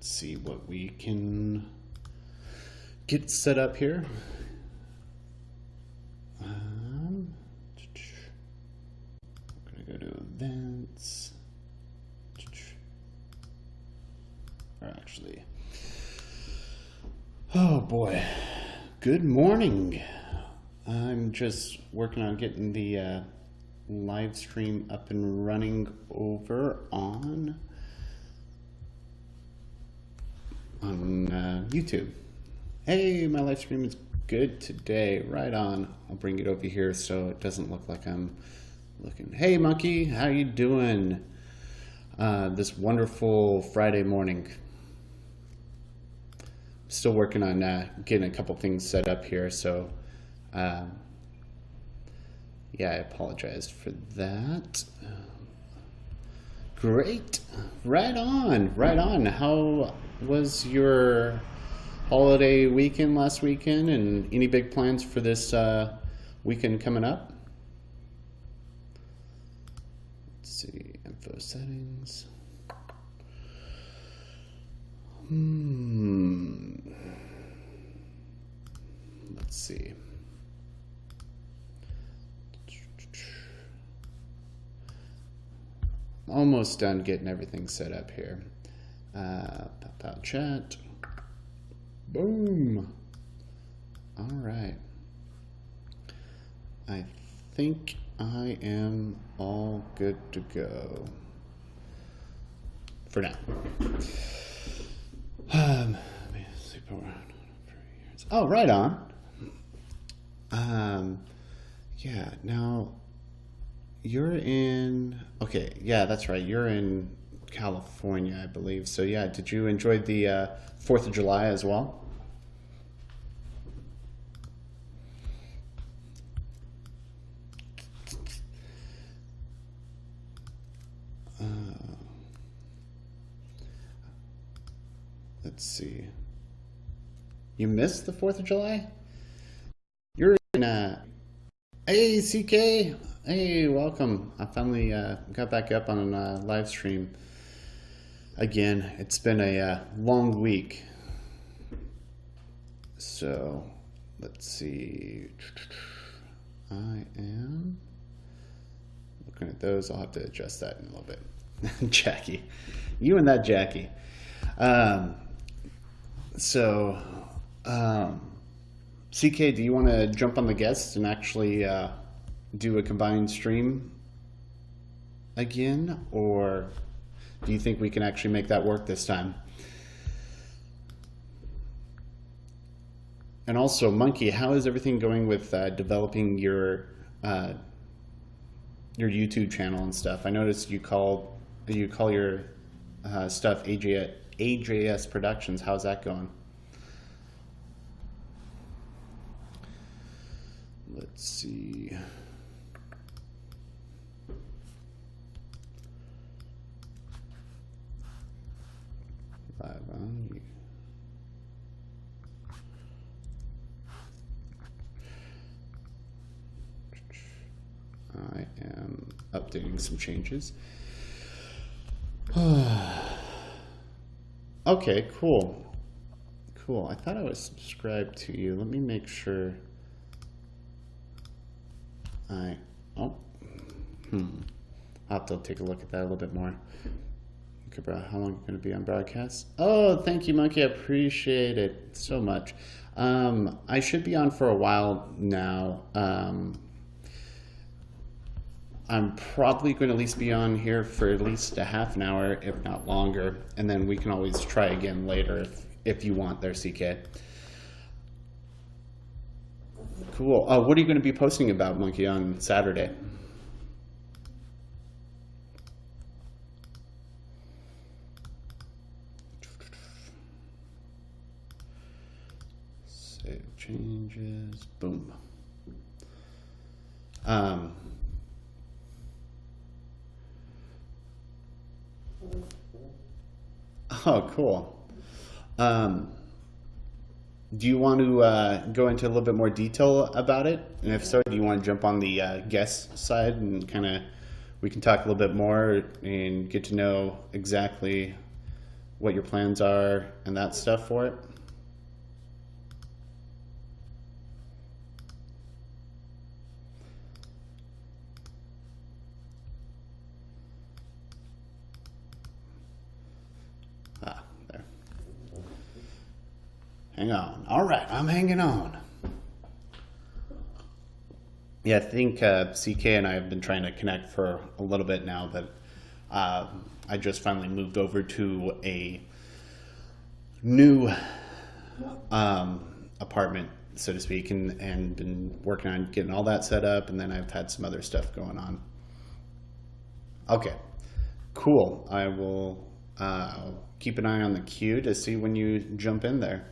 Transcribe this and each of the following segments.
Let's see what we can get set up here. I'm gonna go to events. Or actually, oh boy, good morning. I'm just working on getting the live stream up and running over on YouTube. Hey, my live stream is good today. Right on. I'll bring it over here so it doesn't look like I'm looking. Hey, Monkey, how you doing this wonderful Friday morning? Still working on getting a couple things set up here, so yeah, I apologize for that. Great, right on. How was your holiday weekend last weekend, and any big plans for this weekend coming up? Let's see, info settings. Let's see. Almost done getting everything set up here. Pop out chat. Boom. All right. I think I am all good to go for now. Oh, right on. Yeah, now you're in, okay, yeah, that's right. You're in California, I believe. So yeah, did you enjoy the 4th of July as well? Let's see. You missed the 4th of July? You're in, hey, CK. Hey, welcome. I finally got back up on a live stream again. It's been a long week. So, let's see. I am looking at those. I'll have to adjust that in a little bit. Jackie. You and that Jackie. CK, do you want to jump on the guests and actually do a combined stream again, or do you think we can actually make that work this time? And also, Monkey, how is everything going with developing your YouTube channel and stuff? I noticed you call your stuff AJS Productions. How's that going? Let's see. Live on you. I am updating some changes. Okay, cool. Cool. I thought I was subscribed to you. Let me make sure. I'll have to take a look at that a little bit more. Okay, bro, how long are you going to be on broadcast? Oh, thank you, Monkey. I appreciate it so much. I should be on for a while now. I'm probably going to at least be on here for at least a half an hour, if not longer, and then we can always try again later if you want there, CK. Cool. What are you going to be posting about, Monkey, on Saturday? Save changes. Boom. Oh, cool. Do you want to go into a little bit more detail about it? And if so, do you want to jump on the guest side and kind of, we can talk a little bit more and get to know exactly what your plans are and that stuff for it? There. Hang on. All right, I'm hanging on. Yeah, I think CK and I have been trying to connect for a little bit now, but I just finally moved over to a new apartment, so to speak, and been working on getting all that set up, and then I've had some other stuff going on. Okay, cool. I will keep an eye on the queue to see when you jump in there.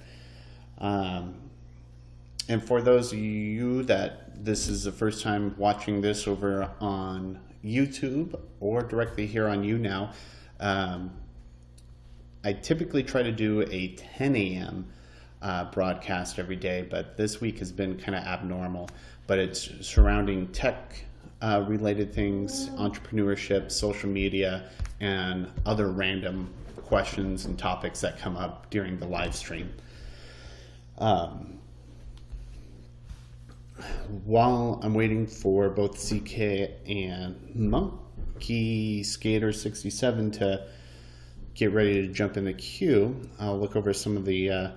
And for those of you that this is the first time watching this over on YouTube or directly here on YouNow, I typically try to do a 10 a.m. Broadcast every day, but this week has been kind of abnormal. But it's surrounding tech related things, entrepreneurship, social media, and other random questions and topics that come up during the live stream. While I'm waiting for both CK and Monkey Skater 67 to get ready to jump in the queue, I'll look over some of the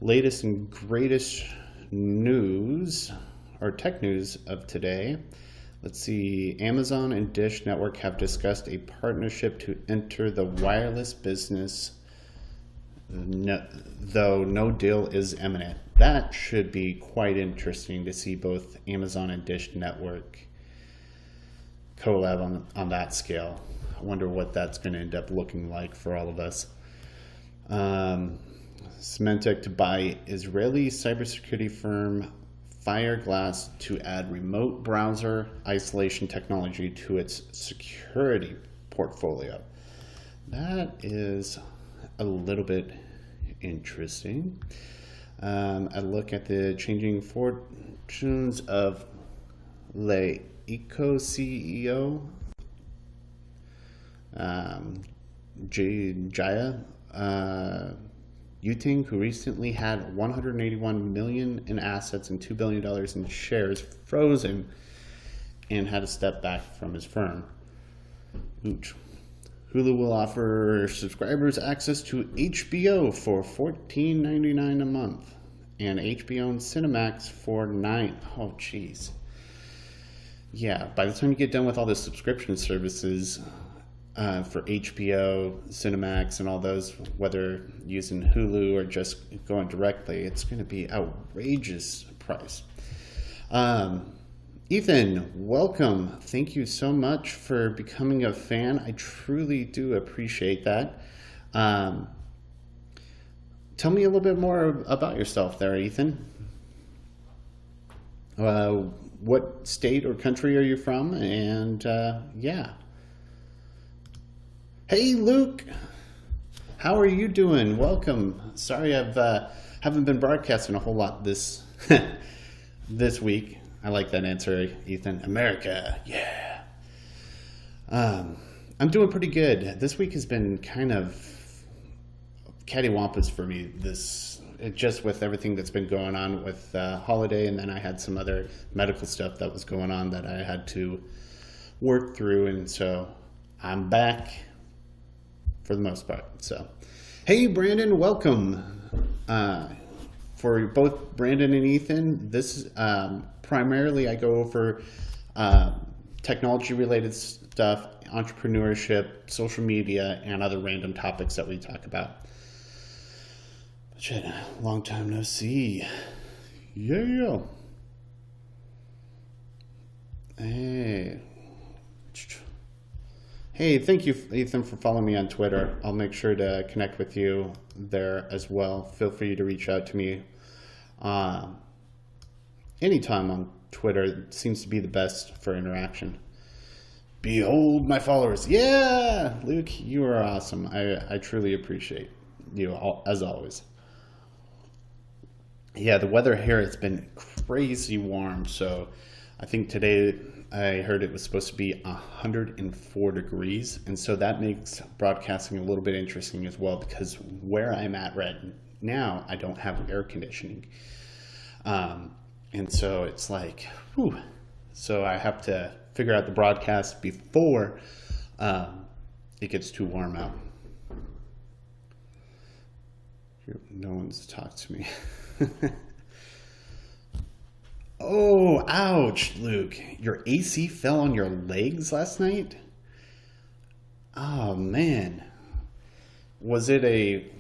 latest and greatest news or tech news of today. Let's see. Amazon and Dish Network have discussed a partnership to enter the wireless business, though no deal is imminent. That should be quite interesting to see both Amazon and Dish Network collab on that scale. I wonder what that's going to end up looking like for all of us. Symantec to buy Israeli cybersecurity firm Fireglass to add remote browser isolation technology to its security portfolio. That is a little bit interesting. I look at the changing fortunes of Le Eco CEO, Jaya Yuting, who recently had $181 million in assets and $2 billion in shares frozen and had to step back from his firm. Ooch. Hulu will offer subscribers access to HBO for $14.99 a month and HBO and Cinemax for $9. Oh, jeez. Yeah, by the time you get done with all the subscription services for HBO, Cinemax, and all those, whether using Hulu or just going directly, it's going to be outrageous price. Ethan, welcome. Thank you so much for becoming a fan. I truly do appreciate that. Tell me a little bit more about yourself there, Ethan. What state or country are you from? And yeah. Hey, Luke. How are you doing? Welcome. Sorry I've haven't been broadcasting a whole lot this this week. I like that answer, Ethan. America, yeah. I'm doing pretty good. This week has been kind of cattywampus for me. Just with everything that's been going on with holiday, and then I had some other medical stuff that was going on that I had to work through, and so I'm back for the most part. So, hey, Brandon, welcome. For both Brandon and Ethan, this is primarily I go over technology-related stuff, entrepreneurship, social media, and other random topics that we talk about. But shit, long time no see. Yeah. Hey, thank you, Ethan, for following me on Twitter. I'll make sure to connect with you there as well. Feel free to reach out to me anytime on Twitter. It seems to be the best for interaction. Behold my followers. Yeah, Luke, you are awesome. I truly appreciate you, as always. Yeah, the weather here has been crazy warm, so I think today I heard it was supposed to be 104 degrees, and so that makes broadcasting a little bit interesting as well, because where I'm at right now, I don't have air conditioning. And so it's like, whew. So I have to figure out the broadcast before it gets too warm out. No one's talked to me. Oh, ouch, Luke. Your AC fell on your legs last night? Oh, man. Was it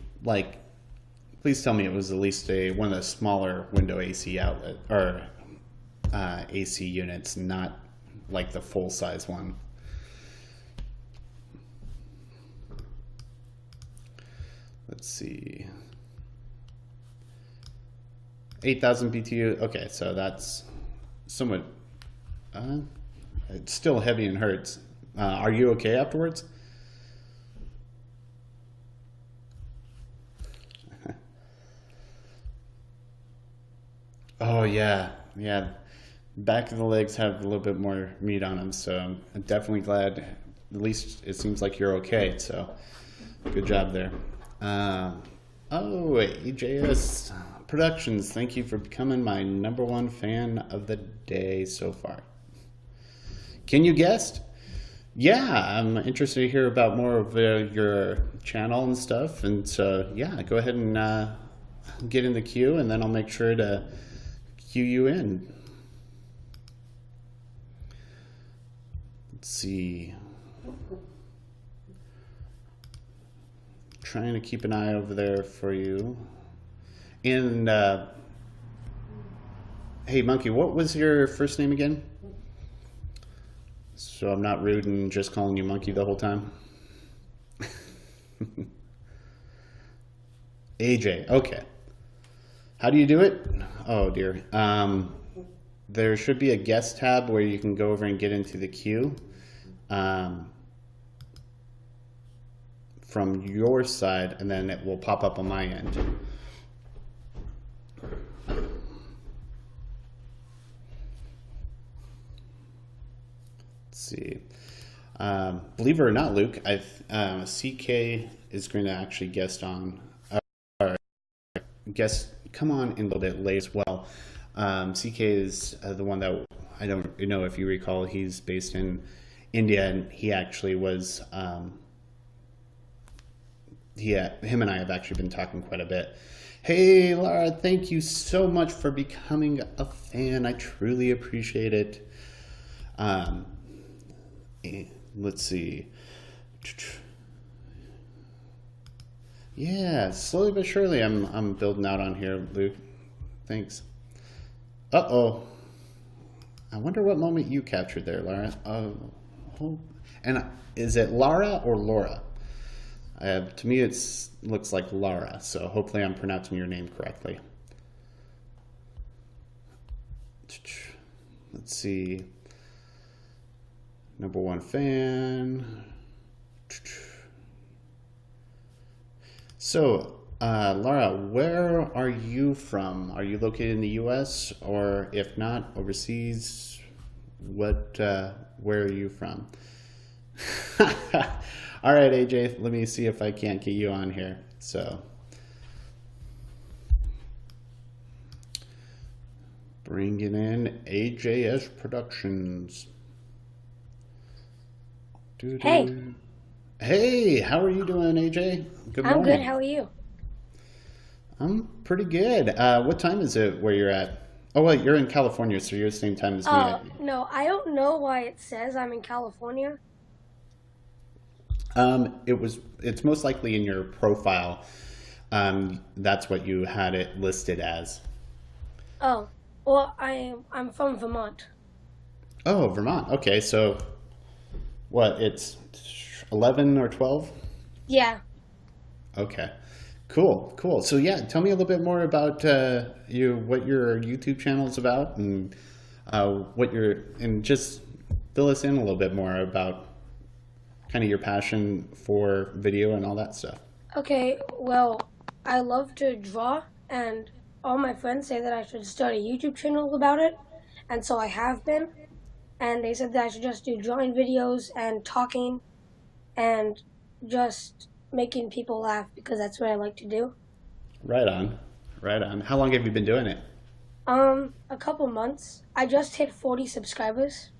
please tell me it was at least one of the smaller window AC outlet, or AC units, not like the full-size one. Let's see. 8,000 BTU. Okay, so that's somewhat. It's still heavy and hurts. Are you okay afterwards? Oh yeah, yeah. Back of the legs have a little bit more meat on them, so I'm definitely glad. At least it seems like you're okay. So, good job there. AJS Productions, thank you for becoming my #1 fan of the day so far. Can you guess? Yeah, I'm interested to hear about more of your channel and stuff. And so, yeah, go ahead and get in the queue, and then I'll make sure to queue you in. Let's see. Trying to keep an eye over there for you. And hey, Monkey, what was your first name again? So I'm not rude and just calling you Monkey the whole time. AJ, okay. How do you do it? Oh dear. There should be a guest tab where you can go over and get into the queue. From your side, and then it will pop up on my end. Let's see. Believe it or not, Luke, CK is going to actually guest on. Come on in a little bit late as well. CK is the one that I don't know if you recall. He's based in India, and he actually was. Him and I have actually been talking quite a bit. Hey, Laura, thank you so much for becoming a fan. I truly appreciate it. Let's see. Yeah, slowly but surely I'm building out on here, Luke. Thanks. Uh-oh. I wonder what moment you captured there, Laura. And is it Lara or Laura? To me, it looks like Lara, so hopefully I'm pronouncing your name correctly. Let's see. #1 fan. So, Lara, where are you from? Are you located in the U.S., or if not, overseas? Where are you from? All right, AJ, let me see if I can't get you on here. So, bringing in AJS Productions. Hey. Hey, how are you doing, AJ? Good morning. I'm good. How are you? I'm pretty good. What time is it where you're at? Oh, wait, you're in California, so you're the same time as me. No, I don't know why it says I'm in California. It's most likely in your profile. That's what you had it listed as. Oh, well, I'm from Vermont. Oh, Vermont. Okay, so what? It's 11 or 12? Yeah. Okay. Cool. So yeah, tell me a little bit more about what your YouTube channel is about, and and just fill us in a little bit more about kind of your passion for video and all that stuff. Okay, well, I love to draw, and all my friends say that I should start a YouTube channel about it, and so I have been. and they said that I should just do drawing videos and talking and just making people laugh because that's what I like to do. Right on. Right on. How long have you been doing it? A couple months. I just hit 40 subscribers.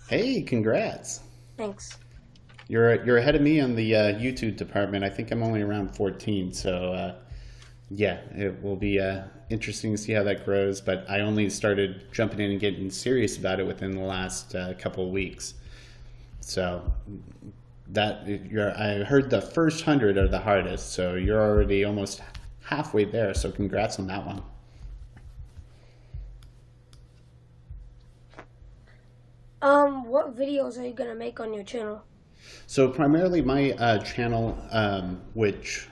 Hey, congrats. Thanks. You're ahead of me on the YouTube department. I think I'm only around 14, so yeah, it will be interesting to see how that grows. But I only started jumping in and getting serious about it within the last couple of weeks. So I heard the first 100 are the hardest, so you're already almost halfway there. So congrats on that one. What videos are you gonna make on your channel? So primarily my channel, which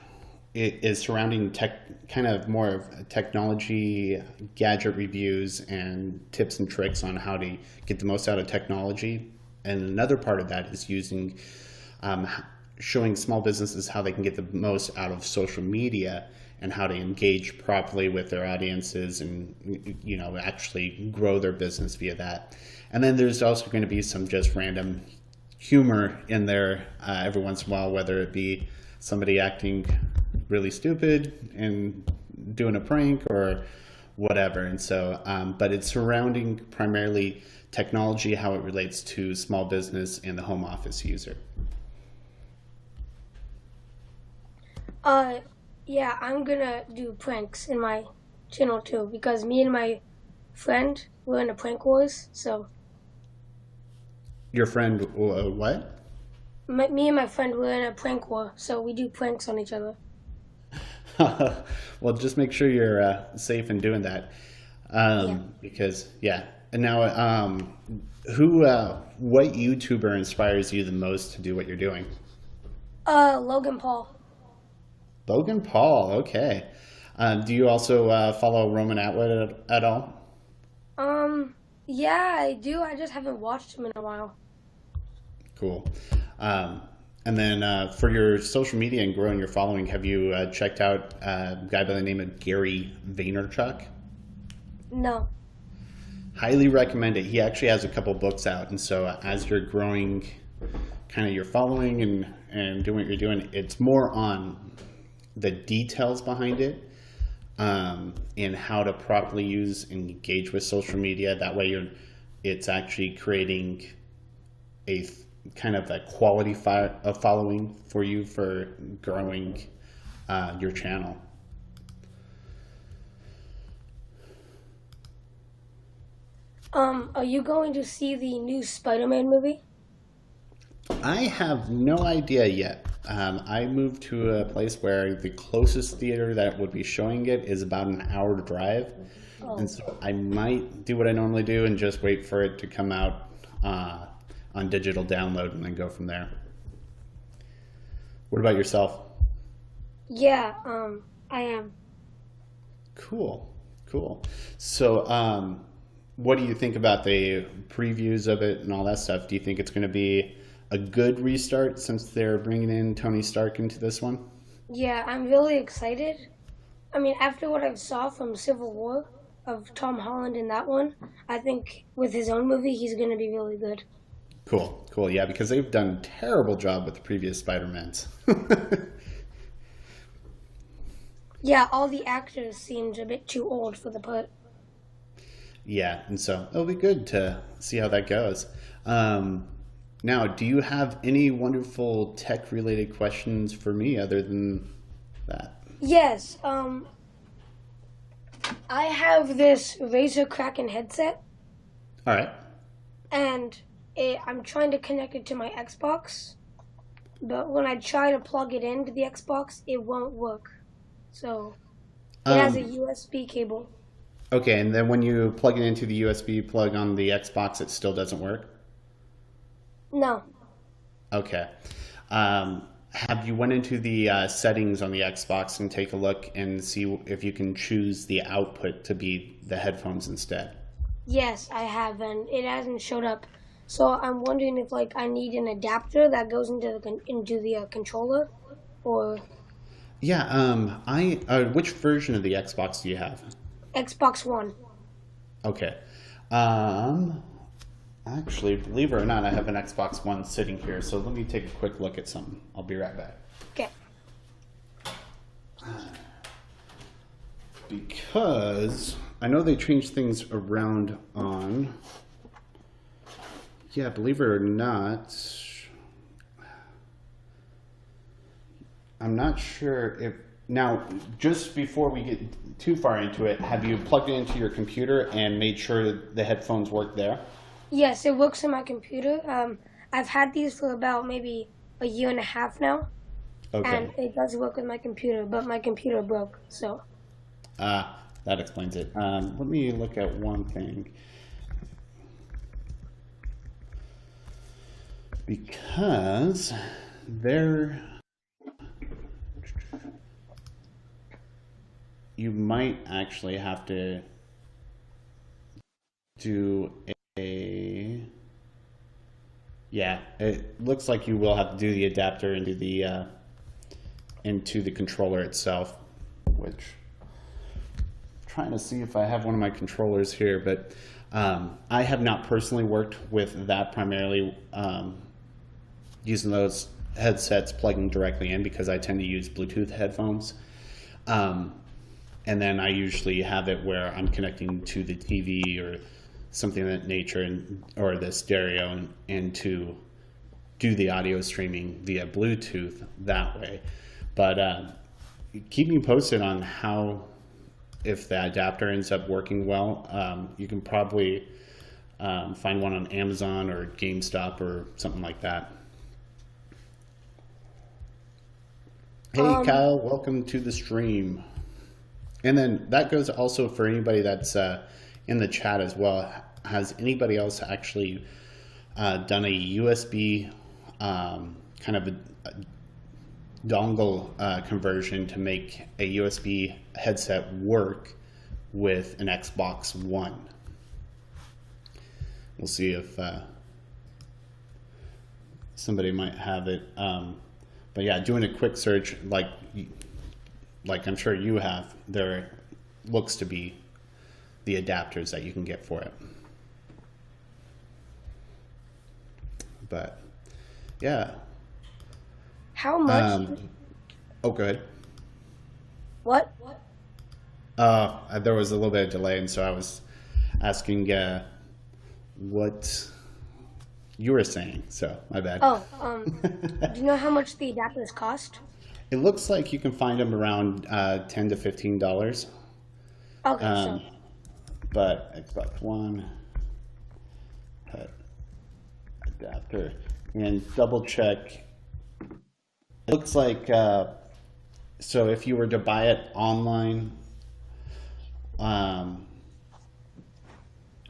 is surrounding tech, kind of more of technology, gadget reviews, and tips and tricks on how to get the most out of technology. And another part of that is using, showing small businesses how they can get the most out of social media and how to engage properly with their audiences and, you know, actually grow their business via that. And then there's also going to be some just random humor in there every once in a while, whether it be somebody acting really stupid and doing a prank or whatever. And so, but it's surrounding primarily technology, how it relates to small business and the home office user. Yeah, I'm gonna do pranks in my channel too because me and my friend were in a prank wars. So Your friend, what? me and my friend were in a prank war, so we do pranks on each other. Well, just make sure you're safe in doing that. Yeah. Because, yeah. And now, what YouTuber inspires you the most to do what you're doing? Logan Paul. Logan Paul, okay. Do you also follow Roman Atwood at all? Yeah, I do. I just haven't watched him in a while. Cool. And then for your social media and growing your following, have you checked out a guy by the name of Gary Vaynerchuk? No. Highly recommend it. He actually has a couple books out, and so as you're growing kind of your following and doing what you're doing, it's more on the details behind it, and how to properly use and engage with social media. That way it's actually creating a kind of a quality of following for you for growing your channel. Are you going to see the new Spider-Man movie? I have no idea yet. I moved to a place where the closest theater that would be showing it is about an hour drive. Oh. And so I might do what I normally do and just wait for it to come out on digital download and then go from there. What about yourself? Yeah, I am. Cool, cool. So what do you think about the previews of it and all that stuff? Do you think it's going to be a good restart since they're bringing in Tony Stark into this one? Yeah, I'm really excited. I mean, after what I saw from Civil War of Tom Holland in that one, I think with his own movie, he's going to be really good. Cool, cool. Yeah, because they've done a terrible job with the previous Spider-Mans. Yeah, all the actors seemed a bit too old for the part. Yeah, and so it'll be good to see how that goes. Now, do you have any wonderful tech-related questions for me other than that? Yes, I have this Razer Kraken headset, All right. and I'm trying to connect it to my Xbox, but when I try to plug it into the Xbox, it won't work. So it has a USB cable. Okay, and then when you plug it into the USB plug on the Xbox, it still doesn't work? No. Okay. Have you went into the settings on the Xbox and take a look and see if you can choose the output to be the headphones instead? Yes, I have, and it hasn't showed up. So I'm wondering if I need an adapter that goes into the controller, or Yeah. Which version of the Xbox do you have? Xbox One. Okay. Um, Actually, believe it or not, I have an Xbox One sitting here, so let me take a quick look at something. I'll be right back. Okay. Because I know they changed things around on... Yeah, believe it or not, I'm not sure if... Now, just before we get too far into it, have you plugged it into your computer and made sure the headphones work there? Yes, it works on my computer. I've had these for about maybe a year and a half now. Okay. And it does work with my computer, but my computer broke, so. That explains it. Let me look at one thing. Because you might actually have to do yeah, it looks like you will have to do the adapter into the controller itself, which I'm trying to see if I have one of my controllers here, but I have not personally worked with that, primarily using those headsets plugging directly in, because I tend to use Bluetooth headphones. And then I usually have it where I'm connecting to the TV or something of that nature, or the stereo, and to do the audio streaming via Bluetooth that way. But keep me posted on if the adapter ends up working well. You can probably find one on Amazon or GameStop or something like that. Hey, Kyle, welcome to the stream. And then that goes also for anybody that's in the chat as well. Has anybody else actually done a USB kind of a dongle conversion to make a USB headset work with an Xbox One? We'll see if somebody might have it. But yeah, doing a quick search, like I'm sure you have, there looks to be the adapters that you can get for it. But yeah. How much? Oh, go ahead. What? There was a little bit of delay, and so I was asking what you were saying. So my bad. Do you know how much the adapters cost? It looks like you can find them around $10 to $15. Okay, but Xbox One adapter, and double check. It looks like so if you were to buy it online,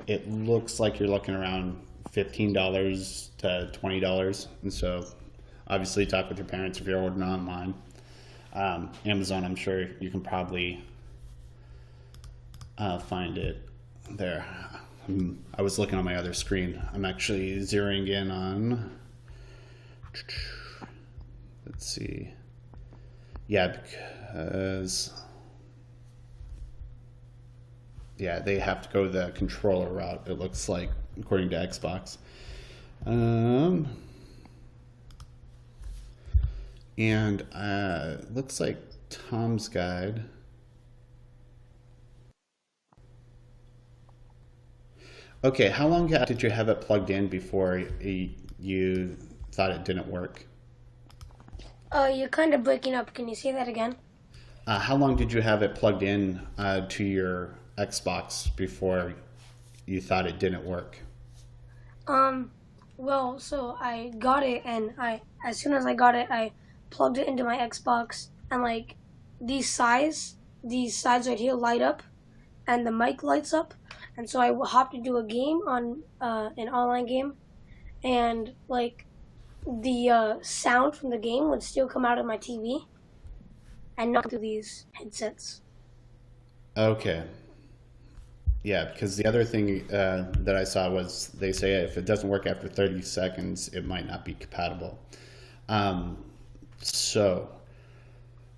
it looks like you're looking around $15 to $20, and so obviously talk with your parents if you're ordering online. Amazon, I'm sure you can probably find it there. I was looking on my other screen. I'm actually zeroing in on, let's see. Yeah, because they have to go the controller route, it looks like, according to Xbox. And looks like Tom's Guide. Okay, how long did you have it plugged in before you thought it didn't work? You're kind of breaking up. Can you say that again? How long did you have it plugged in to your Xbox before you thought it didn't work? Well, so I got it, and as soon as I got it, I plugged it into my Xbox, and like these sides right here light up, and the mic lights up, and so I hopped into a game on an online game, and like the sound from the game would still come out of my TV and not through these headsets. Okay. Yeah, because the other thing that I saw was they say if it doesn't work after 30 seconds, it might not be compatible. So,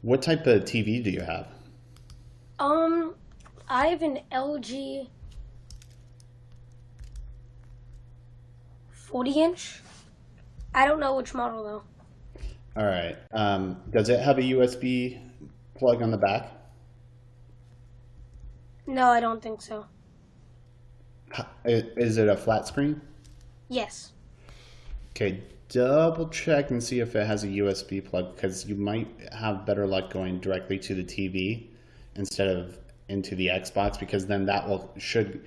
what type of TV do you have? I have an LG. 40-inch. I don't know which model though. All right. Does it have a USB plug on the back? No, I don't think so. Is it a flat screen? Yes. Okay, double check and see if it has a USB plug, because you might have better luck going directly to the TV instead of into the Xbox, because then that should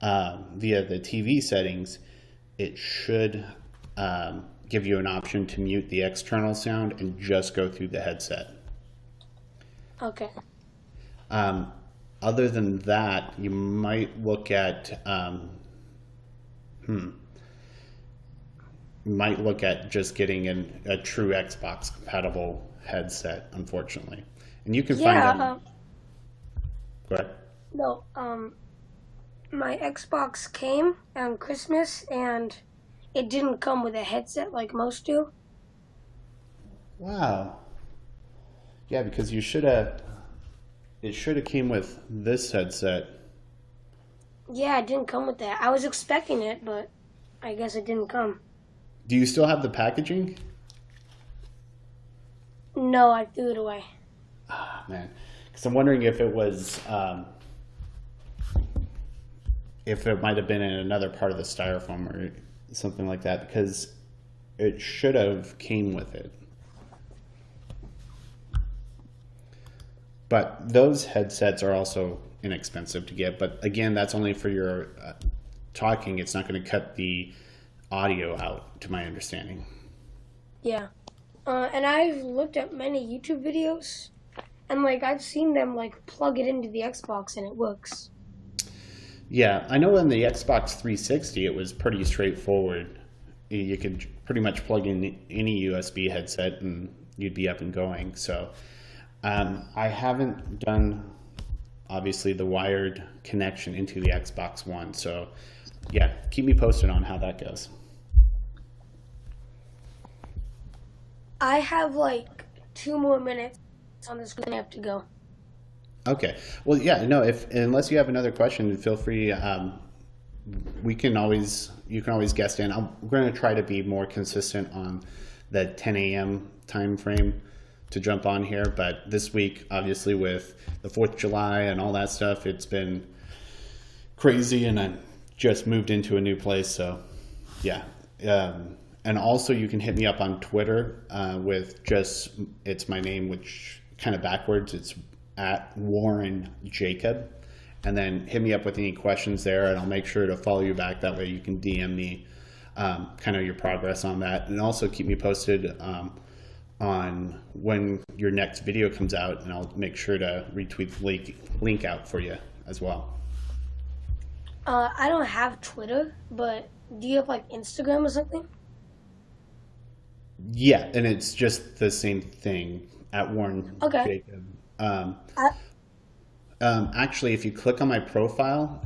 via the TV settings, it should give you an option to mute the external sound and just go through the headset. Okay. Other than that, you might look at just getting a true Xbox compatible headset, unfortunately. And you can find them. Go ahead. No, my Xbox came on Christmas and it didn't come with a headset like most do. Wow. Yeah, because it should have came with this headset. Yeah, it didn't come with that. I was expecting it, but I guess it didn't come. Do you still have the packaging? No, I threw it away. Ah, man. Because I'm wondering if it was, if it might have been in another part of the styrofoam or something like that, because it should have came with it. But those headsets are also inexpensive to get. But again, that's only for your talking. It's not going to cut the audio out, to my understanding. Yeah. And I've looked at many YouTube videos, and I've seen them plug it into the Xbox and it works. Yeah, I know in the Xbox 360 it was pretty straightforward. You could pretty much plug in any USB headset and you'd be up and going. So I haven't done, obviously, the wired connection into the Xbox One. So yeah, keep me posted on how that goes. I have 2 more minutes on this screen. I have to go. Okay. Well, yeah, no, unless you have another question, feel free. You can always guest in. I'm going to try to be more consistent on the 10 a.m. time frame to jump on here. But this week, obviously, with the 4th of July and all that stuff, it's been crazy, and I just moved into a new place. So, yeah. And also, you can hit me up on Twitter with it's my name, which kind of backwards. It's at Warren Jacob. And then hit me up with any questions there, and I'll make sure to follow you back. That way you can DM me kind of your progress on that. And also keep me posted on when your next video comes out, and I'll make sure to retweet the link out for you as well. I don't have Twitter, but do you have Instagram or something? Yeah, and it's just the same thing, at Warren Jacob. Actually, if you click on my profile,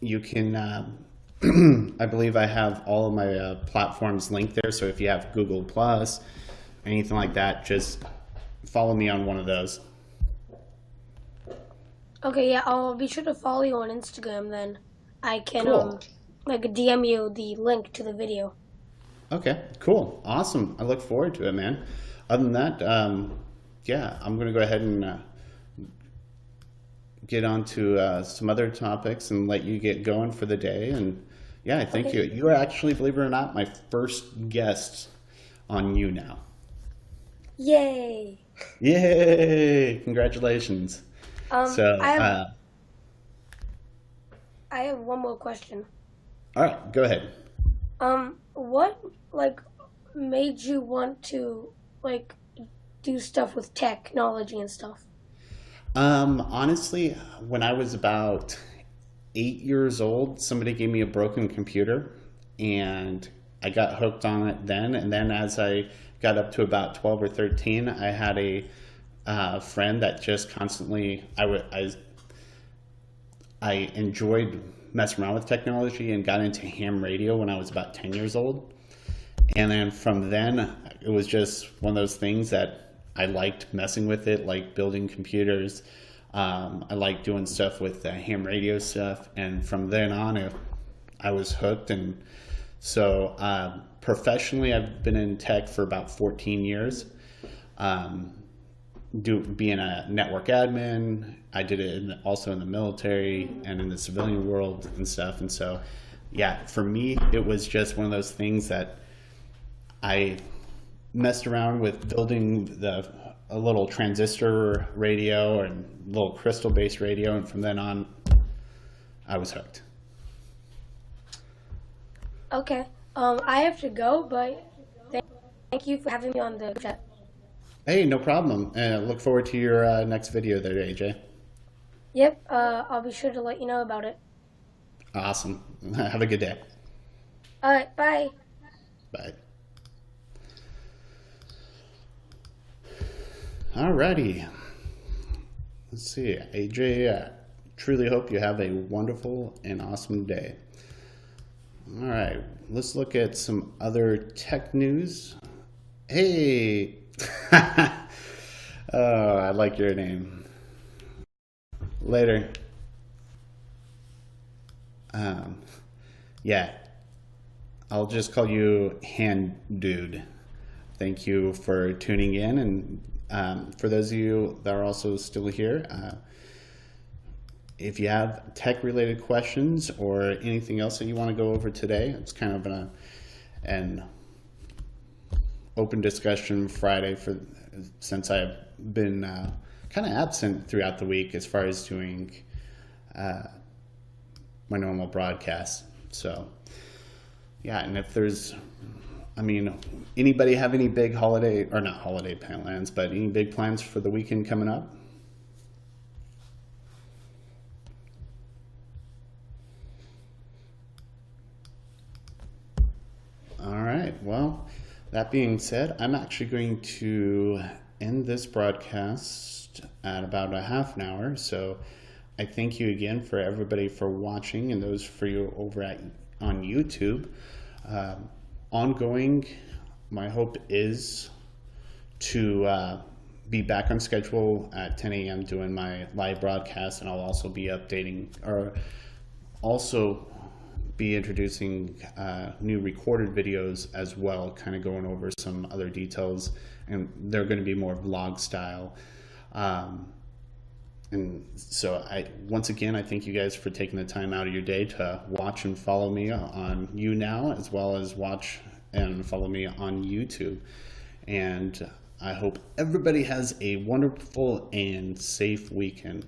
you can, I believe I have all of my platforms linked there. So if you have Google Plus, anything like that, just follow me on one of those. Okay, yeah, I'll be sure to follow you on Instagram then. I can Cool. DM you the link to the video. Okay, cool. Awesome. I look forward to it, man. Other than that, yeah, I'm going to go ahead and get on to some other topics and let you get going for the day. And yeah, I think Okay. you are actually, believe it or not, my first guest on YouNow. Yay! Yay! Congratulations. So, I have one more question. all right, go ahead. What made you want to do stuff with technology and stuff? Honestly, when I was about 8 years old, somebody gave me a broken computer, and I got hooked on it then. And then as I got up to about 12 or 13, I had a friend that just constantly, I enjoyed messing around with technology and got into ham radio when I was about 10 years old. And then from then, it was just one of those things that I liked messing with it, like building computers. I liked doing stuff with ham radio stuff. And from then on, I was hooked. And So professionally, I've been in tech for about 14 years. Being a network admin, I did it also in the military and in the civilian world and stuff. And so, yeah, for me, it was just one of those things that I messed around with building a little transistor radio and little crystal-based radio, and from then on, I was hooked. Okay. I have to go, but thank you for having me on the chat. Hey, no problem. And I look forward to your next video there, AJ. Yep. I'll be sure to let you know about it. Awesome. Have a good day. All right. Bye. Bye. Alrighty. Let's see. AJ, truly hope you have a wonderful and awesome day. All right. Let's look at some other tech news. Hey. Oh, I like your name. Later. Yeah, I'll just call you Hand Dude. Thank you for tuning in, and for those of you that are also still here, if you have tech-related questions or anything else that you want to go over today, it's kind of an open discussion Friday since I've been kind of absent throughout the week as far as doing my normal broadcast. So yeah, and if there's, anybody have any big holiday, or not holiday plans, but any big plans for the weekend coming up? All right, well, that being said, I'm actually going to end this broadcast at about a half an hour. So I thank you again for everybody for watching, and those for you over on YouTube. Ongoing, my hope is to be back on schedule at 10 a.m. doing my live broadcast, and I'll also be updating, or also be introducing new recorded videos as well, kind of going over some other details, and they're going to be more vlog style. And so once again, I thank you guys for taking the time out of your day to watch and follow me on YouNow, as well as watch and follow me on YouTube. And I hope everybody has a wonderful and safe weekend.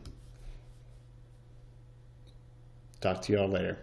Talk to you all later.